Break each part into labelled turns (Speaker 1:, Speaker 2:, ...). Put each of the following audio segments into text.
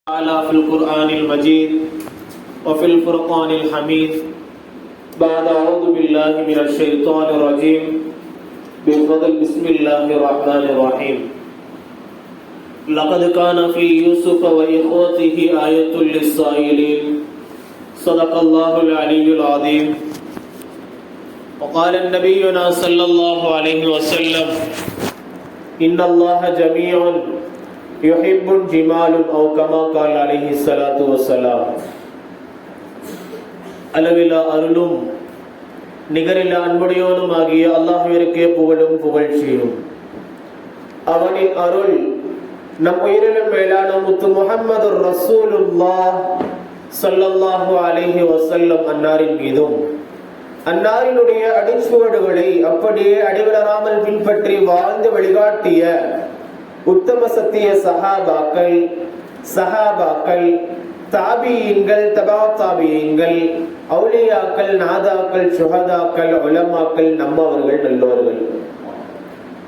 Speaker 1: تعالى في القرآن المجيد وفي الفرقان الحميد بعد أعوذ بالله من الشيطان الرجيم بفضل بسم الله الرحمن الرحيم لقد كان في يوسف وإخوته آية للسائلين صدق الله العلي العظيم وقال النبينا صلى الله عليه وسلم إن الله جميع يحب الجمال أو كما قال عليه الصلاة والسلام அளவிலா அருளும் நிகரில்லா அன்புடையோனும் ஆகிய அல்லாஹ்விற்கே புகழும் புகழ்ச்சியும். அவனின் அருள் நம் உயிரினும் மேலான முத்து முஹம்மது ரசூலுல்லாஹ் ஸல்லல்லாஹு அலைஹி வஸல்லம் அன்னாரின் மீதும் அன்னாரினுடைய அடிச்சுவடுகளை அப்படியே அடிவிடராமல் பின்பற்றி வாழ்ந்து வழிகாட்டிய உத்தம சத்திய சஹாபாக்கள் தாபியீன்கள் தபா தாபியீன்கள் அவுலியாக்கள் நாதாக்கள் சுஹதாக்கள் உலமாக்கள் நம்மவர்கள் நல்லோர்கள்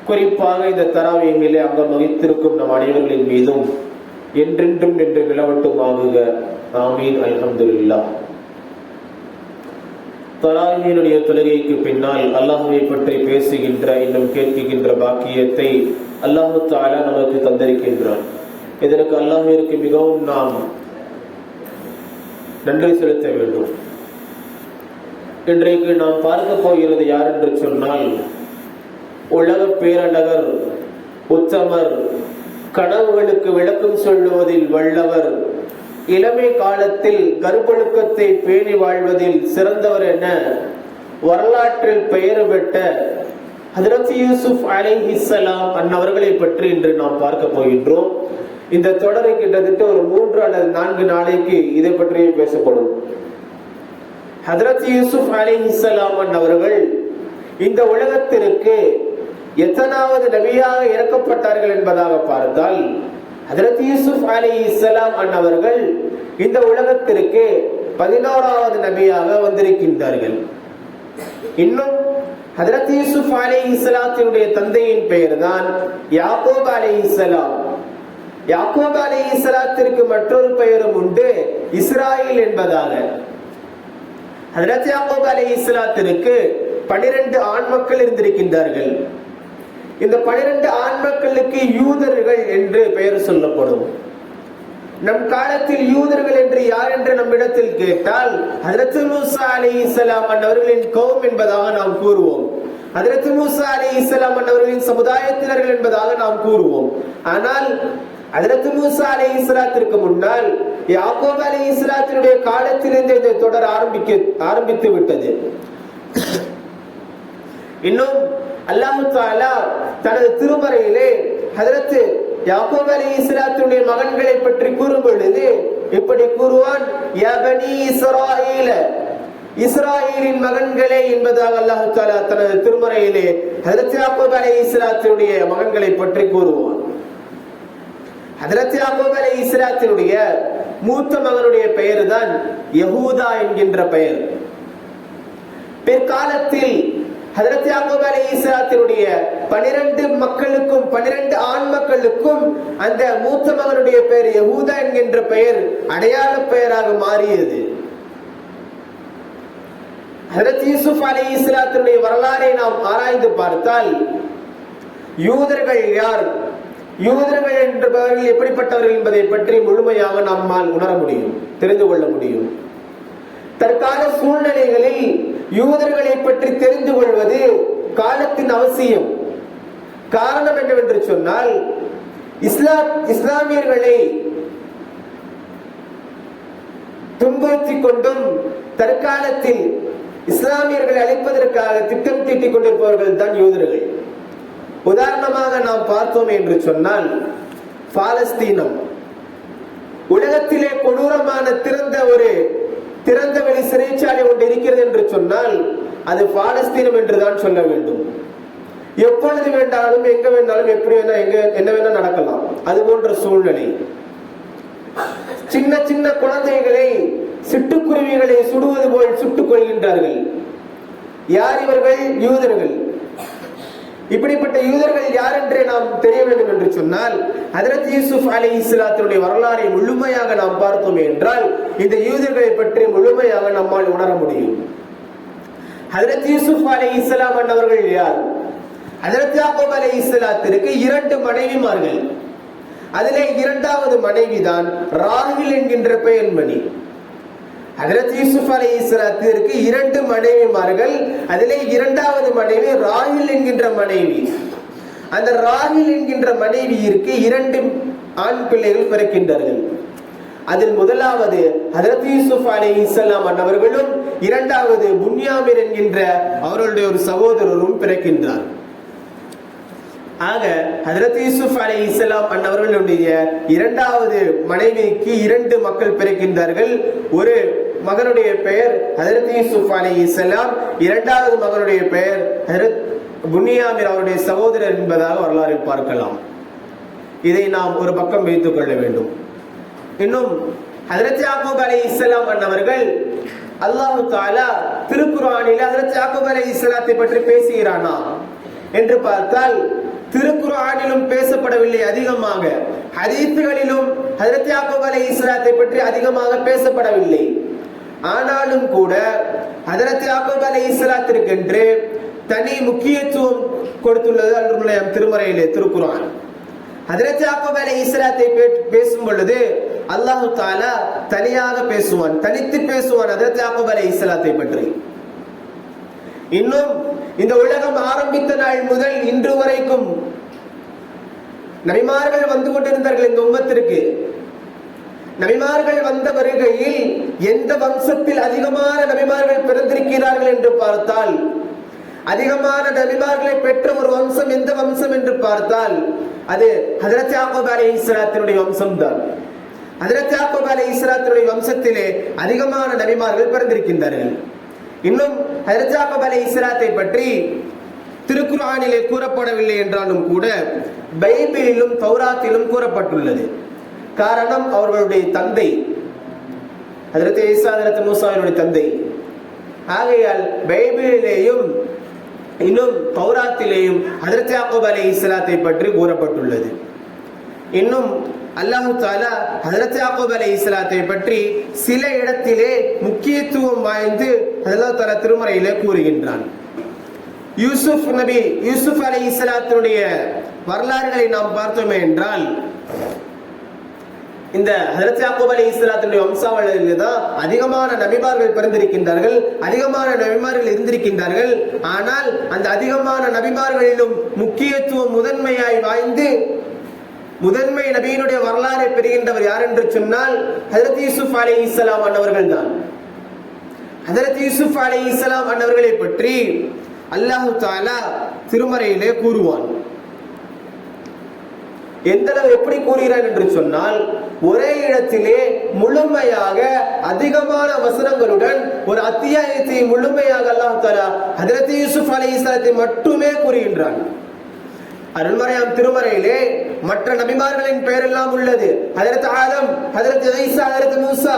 Speaker 1: குறிப்பாக இந்த தராவீகிலே அங்கம் வகித்திருக்கும் நம் அனைவர்களின் மீதும் என்றென்றும் என்று நிலவட்டுமாகுக. ஆமீன். அல்ஹம்துலில்லாஹ். தராவீகினுடைய தொழுகைக்கு பின்னால் அல்லாஹ்வை பற்றி பேசுகின்ற இன்னும் கேட்கின்ற பாக்கியத்தை அல்லாஹு தஆலா நமக்கு தந்திருக்கின்றான். இதற்கு அல்லாஹ்விற்கு மிகவும் நாம் நன்றி செலுத்த வேண்டும். இன்றைக்கு நாம் பார்க்க போகிறது யார் என்று சொன்னால், உலக பேரழகர், உத்தமர், கனவுகளுக்கு விளக்கம் சொல்லுவதில் வல்லவர், இளமை காலத்தில் கருப்பொழுக்கத்தை பேணி வாழ்வதில் சிறந்தவர் என வரலாற்றில் பெயர் பெற்ற ஹஜ்ரத் யூசுப் அலைஹிஸ்ஸலாம் அன்னவர்களை பற்றி இன்று நாம் பார்க்க போகின்றோம். இந்த தொடரை கிட்டத்தட்ட ஒரு 3 அல்லது 4 நாளைக்கு இதை பற்றியே பேசப்படும். ஹஜ்ரத் யூசுப் அலைஹிஸ்ஸலாம் அன்னவர்கள் இந்த உலகத்திற்கு எத்தனாவது நபியாக இறக்கப்பட்டார்கள் என்பதாக பார்த்தால், ஹஜ்ரத் யூசுப் அலைஹிஸ்ஸலாம் அன்னவர்கள் இந்த உலகத்திற்கு 11வது நபியாக வந்திருக்கின்றார்கள். இன்னும் ஹஜ்ரத் யூசுப் அலைஹிஸ்ஸலாத்தினுடைய தந்தையின் பெயர் தான் யாக்கூப் அலைஹிஸ்ஸலாம். யாக்கூப் அலைஹிஸ்ஸலாத்திற்கு மற்றொரு பெயரும் உண்டு, இஸ்ராயில் என்பதாக. ஹஜ்ரத் யாக்கூப் அலைஹிஸ்ஸலாத்திற்கு 12 ஆண் மக்கள் இருந்திருக்கின்றார்கள். இந்த 12 ஆண் மக்களுக்கு யூதர்கள் என்று பெயர் சொல்லப்படும். நம் காலத்தில் யூதர்கள் என்று யார் என்று நம்மிடத்தில் கேட்டால் ஹஜ்ரத் மூசா அலைஹிஸ்ஸலாம் அவர்களின் கௌம் என்பதாக நாம் கூறுவோம். ஹஜ்ரத் மூசா அலைஹிஸ்ஸலாம் அவர்களின் சமுதாயத்தினர்கள் என்பதாக நாம் கூறுவோம். ஆனால் ஹஜ்ரத் மூசா அலைஹிஸ்ஸலாத்திற்கு முன்னால் யாக்கூப் அலைஹிஸ்ஸலாத்தினுடைய காலத்திலிருந்து இந்த தொடர் ஆரம்பித்து விட்டது. இன்னும் அல்லாஹ் தஆலா தனது திருமறையிலே ஹஜ்ரத் யாக்கூப் அலைஹிஸ்ஸலாத்துடைய மகன்களை பற்றி கூறும் பொழுது இப்படி கூறுவான், யா பனி இஸ்ராயீல, இஸ்ராயீலின் மகன்களே என்பதாக அல்லாஹ் தஆலா தனது திருமறையிலே ஹஜ்ரத் யாக்கூப் அலைஹிஸ்ஸலாத்துடைய மகன்களை பற்றி கூறுவான். ஹஜ்ரத் யாக்கூப் அலைஹிஸ்ஸலாத்துடைய மூத்த மகனுடைய பெயர் தான் யஹூதா என்கின்ற பெயர். பிற்காலத்தில் ஹஜ்ரத் யாக்கூப் அலைஹிஸ்ஸலாத்தினுடைய 12 மக்களுக்கும் 12 ஆண் மக்களுக்கும் அந்த மூத்த மகனுடைய பெயர் யஹூதா என்கின்ற பெயர் அடையாள பெயராக மாறியது. ஹஜ்ரத் யூசுப் அலைஹிஸ்ஸலாத்தினுடைய வரலாறை நாம் ஆராய்ந்து பார்த்தால், யூதர்கள் யார், யூதர்கள் என்பவர்கள் எப்படிப்பட்டவர்கள் என்பதை பற்றி முழுமையாக நம்மால் உணர முடியும், தெரிந்து கொள்ள முடியும். தற்கால சூழ்நிலைகளில் யூதர்களை பற்றி தெரிந்து கொள்வது காலத்தின் அவசியம். காரணம் என்னவென்று சொன்னால், இஸ்லாமியர்களை துன்புறுத்திக் கொண்டும் தற்காலத்தில் இஸ்லாமியர்களை அழிப்பதற்காக திட்டம் தீட்டிக் கொண்டிருப்பவர்கள் தான் யூதர்கள். உதாரணமாக நாம் பார்த்தோம் என்று சொன்னால், பாலஸ்தீனம் உலகத்திலே கொடூரமான திறந்த வெளி சிறைச்சாலை ஒன்று இருக்கிறது என்று சொன்னால் அது பாலஸ்தீனம் என்றுதான் சொல்ல வேண்டும். எப்பொழுது வேண்டாலும் எங்க வேண்டாலும் எப்படி வேணா என்ன வேணா நடக்கலாம். அது போன்ற சூழ்நிலை. சின்ன சின்ன குழந்தைகளை சிட்டுக்குருவிகளை சுடுவது போல் சுட்டுக் கொள்கின்றார்கள். யார் இவர்கள்? யூதர்கள். இப்படிப்பட்ட யூதர்கள் யார் என்றே நாம் தெரிய வேண்டும் என்று சொன்னால், ஹஜ்ரத் யூசுப் அலைஹிஸ்ஸலாத்துடைய வரலாறை முழுமையாக நாம் பார்த்தோம் என்றால் இந்த யூதர்களை பற்றி முழுமையாக நம்மால் உணர முடியும். ஹஜ்ரத் யூசுப் அலைஹிஸ்ஸலாம் அவர்கள் யார்? ஹஜ்ரத் யாக்கூப் அலைஹிஸ்ஸலாத்திற்கு 2 மனைவிமார்கள். அதிலே 2வது மனைவிதான் ராஹில் என்கின்ற பெண்மணி. ஹஜ்ரத் யூசுப் அலைஹிஸ்ஸலாத்திற்கு 2 மனைவிமார்கள். அதிலே 2வது மனைவி ராஹில் என்கின்ற மனைவி. அந்த ராஹில் என்கின்ற மனைவியிற்கு 2 ஆண் பிள்ளைகள் பிறக்கின்றார்கள். அதில் முதலாவது ஹஜ்ரத் யூசுப் அலைஹிஸ்ஸலாம் அவர்களும், 2வது புன்யாமின் என்கின்ற அவர்களுடைய ஒரு சகோதரரும் பிறக்கின்றார். ஆக ஹஜ்ரத் யூசுப் அலைஹிஸ்ஸலாம் அவர்களுடைய 2வது மனைவிக்கு 2 மக்கள் பிறக்கின்றார்கள். ஒரு மகனுடைய பெயர் ஹஜ்ரத் யூசுப் அலைஹிஸ்ஸலாம், 2வது மகனுடைய பெயர் ஹஜ்ரத் புன்யாமின் அவருடைய சகோதரர் என்பதாக வரலாறு பார்க்கலாம். இதை நாம் ஒரு பக்கம் வைத்துக் கொள்ள வேண்டும். இன்னும் ஹஜ்ரத் யாக்கூப் அலைஹிஸ்ஸலாம் அவர்கள் அல்லாஹ் தஆலா திருக்குர்ஆனில் ஹஜ்ரத் யாக்கூப் அலைஹிஸ்ஸலாத்தை பற்றி பேசுகிறானா என்று பார்த்தால் திருக்குர்ஆனிலும் பேசப்படவில்லை அதிகமாக, ஹதீஸ்களிலும் ஹஜ்ரத் யாக்கூப் அலைஹிஸ்ஸலாத்தை பற்றி அதிகமாக பேசப்படவில்லை. ஆனாலும் கூட ஹஜ்ரத் யாக்கூப் அலைஹிஸ்ஸலாத்திற்கென்று தனி முக்கியத்துவம் கொடுத்துள்ளது அல்லாஹ்வுடைய திருமறையிலே திருக்குர்ஆன். ஹஜ்ரத் யாக்கூப் அலைஹிஸ்ஸலாத்தை பேசும் பொழுது அல்லாஹ் தஆலா தனியாக பேசுவான், தனித்து பேசுவான் ஹஜ்ரத் யாக்கூப் அலைஹிஸ்ஸலாத்தை பற்றி. இன்னும் இந்த உலகம் ஆரம்பித்த நாள் முதல் இன்று வரைக்கும் நபிமார்கள் வந்து கொண்டிருந்தார்கள் இந்த உம்மத்திற்கு. நபிமார்கள் வந்த வருகையில் எந்த வம்சத்தில் அதிகமான நபிமார்கள் பிறந்திருக்கிறார்கள் என்று பார்த்தால், அதிகமான நபிமார்களை பெற்ற ஒரு வம்சம் எந்த வம்சம் என்று பார்த்தால் அது ஹஜ்ரத் யாக்கூப் அலைஹிஸ்ஸலாத்தினுடைய வம்சம் தான். ஹஜ்ரத் யாக்கூப் அலைஹிஸ்ஸலாத்தினுடைய வம்சத்திலே அதிகமான நபிமார்கள் பிறந்திருக்கின்றார்கள். இன்னும் ஹஜ்ரத் யாக்கூப் அலைஹிஸ்ஸலாத்தை பற்றி திருக்குர்ஆனிலே கூறப்படவில்லை என்றாலும் கூட பைபிளிலும் தௌராத்திலும் கூறப்பட்டுள்ளது. காரணம் அவர்களுடைய தந்தை ஹஜ்ரத் ஈசா ஹஜ்ரத் மூசாவினுடைய தந்தை. ஆகையால் பைபிளிலேயும் இன்னும் தௌராத்திலேயும் ஹஜ்ரத் யாக்கூப் அலைஹிஸ்ஸலாத்தை பற்றி கூறப்பட்டுள்ளது. இன்னும் அல்லாஹ் தஆலா ஹஜ்ரத் யாக்கூப் அலைஹிஸ்ஸலாத்தை பற்றி சில இடத்திலே முக்கியத்துவம் வாய்ந்து அல்லாஹ் தஆலா திருமறையிலே கூறுகின்றான். யூசுப் அலைஹிஸ்ஸலாத்துடைய வரலாறுகளை நாம் பார்த்தோமே என்றால் இந்த ஹஜ்ரத் யாக்கூப் அலைஹிஸ்ஸலாத்துடைய வம்சாவளியிலே தான் அதிகமான நபிமார்கள் பிறந்திருக்கின்றார்கள், அதிகமான நபிமார்கள் இருந்திருக்கின்றார்கள். ஆனால் அந்த அதிகமான நபிமார்களிலும் முக்கியத்துவம் முதன்மையாய் வாய்ந்து முதன்மை நபியினுடைய வரலாறை பெறுகின்றவர் யார் என்று சொன்னால் ஹஜ்ரத் யூசுப் அலைஹிஸ்ஸலாம் அவர்கள் தான். ஹஜ்ரத் யூசுப் அலைஹிஸ்ஸலாம் அவர்களை பற்றி அல்லாஹ் தஆலா திருமறையிலே கூறுவான். எந்த அளவு எப்படி கூறுகிறான் என்று சொன்னால், ஒரே இடத்திலே முழுமையாக அதிகமான வசனங்களுடன் ஒரு அத்தியாயத்தை முழுமையாக அல்லாஹ் தஆலா ஹஜ்ரத் யூசுப் அலைஹிஸ்ஸலாத்தை மட்டுமே கூறுகின்றான். அருள்மறையாம் திருமறையிலே மற்ற நபிமார்களின் பெயர் எல்லாம் உள்ளது. ஹஜ்ரத் ஆதம், ஹஜ்ரத் ஈசா, ஹஜ்ரத் மூசா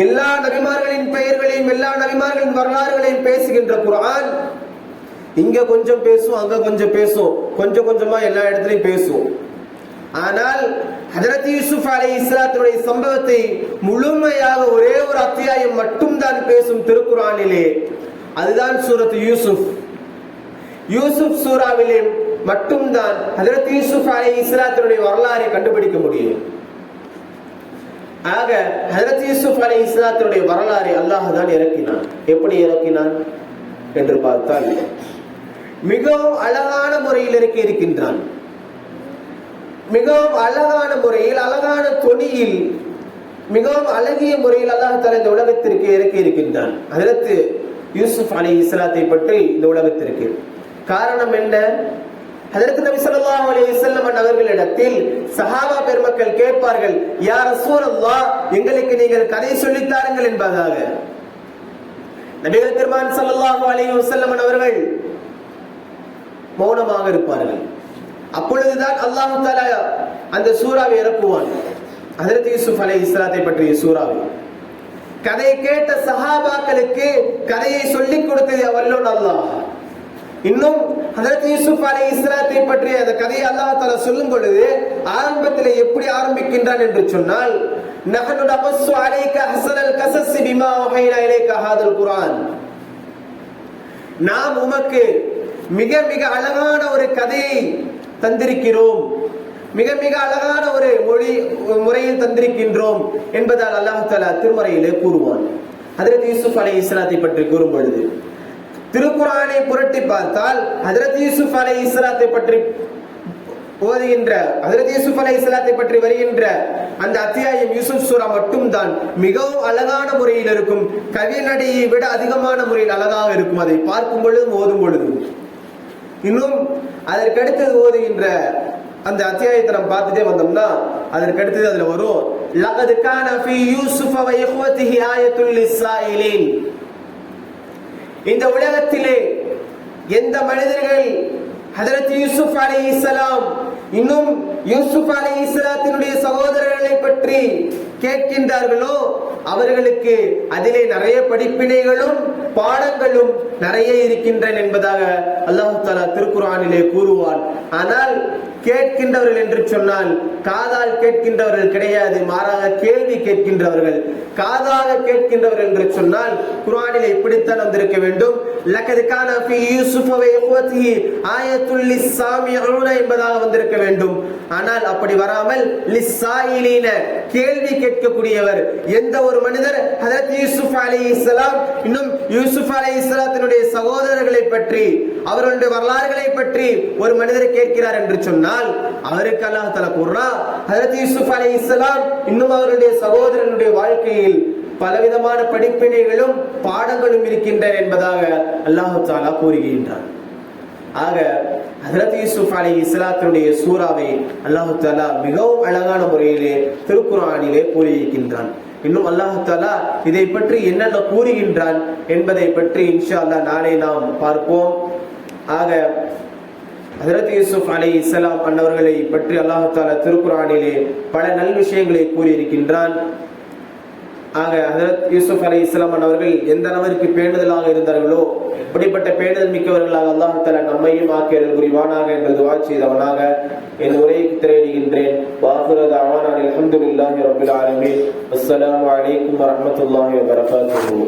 Speaker 1: எல்லா நபிமார்களின் பெயர்களையும் எல்லா நபிமார்களின் வரலாறுகளையும் பேசுகின்ற குர்ஆன் இங்க கொஞ்சம் பேசும், அங்க கொஞ்சம் பேசும், கொஞ்சம் கொஞ்சமா எல்லா இடத்திலையும் பேசும். ஆனால் ஹஜ்ரத் யூசுப் அலைஹிஸ்ஸலாத்துடைய சம்பவத்தை முழுமையாக ஒரே ஒரு அத்தியாயம் மட்டும் தான் பேசும் திருக்குர்ஆனிலே. அதுதான் சூரத் யூசுப். யூசுப் சூராவிலே மட்டும்தான் ஹஜ்ரத் யூசுப் அலைஹிஸ்ஸலாத்துடைய வரலாறை கண்டுபிடிக்க முடியும். ஆக ஹஜ்ரத் யூசுப் அலைஹிஸ்ஸலாத்துடைய வரலாறை அல்லாஹ் தான் இறக்கினான். எப்படி இறக்கினான் என்று பார்த்தால் மிகவும் அழகான முறையில் இருக்கின்றான். மிகவும் அழகான முறையில், அழகான தொனியில், மிகவும் அழகிய முறையில் அல்லாஹ் தஆலா இந்த உலகத்திற்கு இறக்கி இருக்கின்றான் ஹஜ்ரத் யூசுப் அலைஹிஸ்ஸலாத்தை பற்றி இந்த உலகத்திற்கு. காரணம் என்ன? ஹஜ்ரத் நபி ஸல்லல்லாஹு அலைஹி வஸல்லம் அவர்களிடத்தில் சஹாபா பெருமக்கள் கேட்பார்கள், யா ரசூலல்லாஹ், எங்களுக்கு நீங்கள் கதை சொல்லித் தாருங்கள் என்பதாக. நபிகள் பெருமான் ஸல்லல்லாஹு அலைஹி வஸல்லம் அவர்கள் மௌனமாக இருப்பார்கள். அப்பொழுதுதான் அல்லாஹ் தஆலா அந்த சூராவை இறக்குவான், ஹஜ்ரத் யூசுப் அலைஹிஸ்ஸலாத்தை பற்றிய சூராவை. கதை கேட்ட சஹாபாக்களுக்கு கதையை சொல்லிக் கொடுத்தது வல்லோன் அல்லாஹ். இன்னும் ஹஜ்ரத் யூசுப் அலைஹிஸ்ஸலாத்தை பற்றிய அந்த கதையை அல்லாஹ் தஆலா சொல்லும் பொழுது ஆரம்பத்தில் எப்படி ஆரம்பிக்கின்றான் என்று சொன்னால், நஹ்னு நகஸ்ஸு அலைக அஹ்ஸனல் கஸஸ் பிமா வஹைனா இலைக ஹாதல் குர்ஆன், நாம் உமக்கு மிக மிக அழகான ஒரு கதையை தந்திருக்கிறோம், மிக மிக அழகான ஒரு முறையில் தந்திருக்கின்றோம் என்பதால் அல்லாஹ் தஆலா திருமறையிலே கூறுவான். ஹஜ்ரத் யூசுப் அலைஹிஸ்ஸலாத்தை பற்றி கூறும் பொழுது திருக்குர்ஆனை புரட்டி பார்த்தால் ஹஜ்ரத் யூசுப் அலைஹிஸ்ஸலாத்தை பற்றி ஓதுகின்ற, ஹஜ்ரத் யூசுப் அலைஹிஸ்ஸலாத்தை பற்றி வருகின்ற அந்த அத்தியாயம் யூசுப் சூரா மட்டும்தான் மிகவும் அழகான முறையில் இருக்கும். கவிநடையை விட அதிகமான முறையில் அழகாக இருக்கும். அதை பார்க்கும் பொழுதும் ஓதும் பொழுதும். இன்னும் அதற்கடுத்தது ஓதுகின்ற அந்த அத்தியாயத்தை நம்ம பார்த்துட்டே வந்தோம்னா அதற்கடுத்தது அதுல வரும், லகத் கான ஃபீ யூசுஃப வ இஹ்வதிஹி ஆயத்துல் லிஸ்ஸாயிலின். இந்த உலகத்திலே எந்த மனிதர்கள் ஹஜ்ரத் யூசுப் அலைஹிஸ்ஸலாம் இன்னும் யூசுப் அலைஹிஸ்ஸலாத்தினுடைய சகோதரர்களை பற்றி கேட்கின்றார்களோ அவர்களுக்கு அதிலே நிறைய படிப்பினைகளும் பாடங்களும் நிறைய இருக்கின்றன என்பதாக அல்லாஹ் தஆலா திருக்குர்ஆனிலே கூறுவான். ஆனால் கேட்கின்றவர்கள் என்று சொன்னால் காதால் கேட்கின்றவர்கள் கிடையாது, மாறாக கேள்வி கேட்கின்றவர்கள். காதாக கேட்கின்றவர்கள் என்று சொன்னால் குர்ஆனிலே இப்படித்தான் வந்திருக்க வேண்டும், லகத் கான ஃபீ யூசுஃப வ இஹ்வதிஹி ஆயத்துல் லிஸ்ஸாமிஊன என்பதாக வந்திருக்க வேண்டும். ஆனால் அப்படி வராமல் லிஸ்ஸாயிலீன, கேள்வி கேட்கக்கூடியவர். எந்த ஒரு மனிதர் ஹஜ்ரத் யூசுப் அலைஹிஸ்ஸலாம் இன்னும் யூசுப் அலைஹிஸ்ஸலாத்தினுடைய சகோதரர்களை பற்றி அவர்களுடைய வரலாறுகளை பற்றி ஒரு மனிதர் கேட்கிறார் என்று சொன்னால் அவருக்கு அல்லாஹ் தஆலா கூறுறான், ஹஜ்ரத் யூசுப் அலைஹிஸ்ஸலாம் இன்னும் அவருடைய சகோதரனுடைய வாழ்க்கையில் பலவிதமான படிப்பினைகளும் பாடங்களும் இருக்கின்றன என்பதாக அல்லாஹ் தஆலா கூறுகின்றான். ஆக ஹஜ்ரத் யூசுப் அலைஹிஸ்ஸலாத்துடைய சூராவை அல்லாஹ் தஆலா மிகவும் அழகான முறையிலே திருக்குர்ஆனிலே கூறியிருக்கின்றான். இன்னும் அல்லாஹ் தஆலா இதை பற்றி என்னென்ன கூறுகின்றான் என்பதை பற்றி இன்ஷா அல்லாஹ் நாளை நாம் பார்ப்போம். ஆக ஹஜ்ரத் யூசுப் அலைஹிஸ்ஸலாம் அன்னவர்களை பற்றி அல்லாஹ் தஆலா திருக்குர்ஆனிலே பல நல் விஷயங்களை கூறியிருக்கின்றான். ஆக ஹஜ்ரத் யூசுப் அலைஹிஸ்ஸலாம் அன்னவர்கள் எந்த அளவிற்கு பேணுதலாக இருந்தார்களோ அப்படிப்பட்ட பேணுதல் மிக்கவர்களாக அல்லாஹ் தஆலா நம்மையும் ஆக்கியர்கள் புரிவானாக என்று துஆ செய்தவனாக என் உரைக்கு திரையிடுகின்றேன். வாஹிரு தஅவானா அல்ஹம்துலில்லாஹி ரப்பில் ஆலமீன். அஸ்ஸலாமு அலைக்கும் வரஹ்மத்துல்லாஹி வபரகாத்துஹு.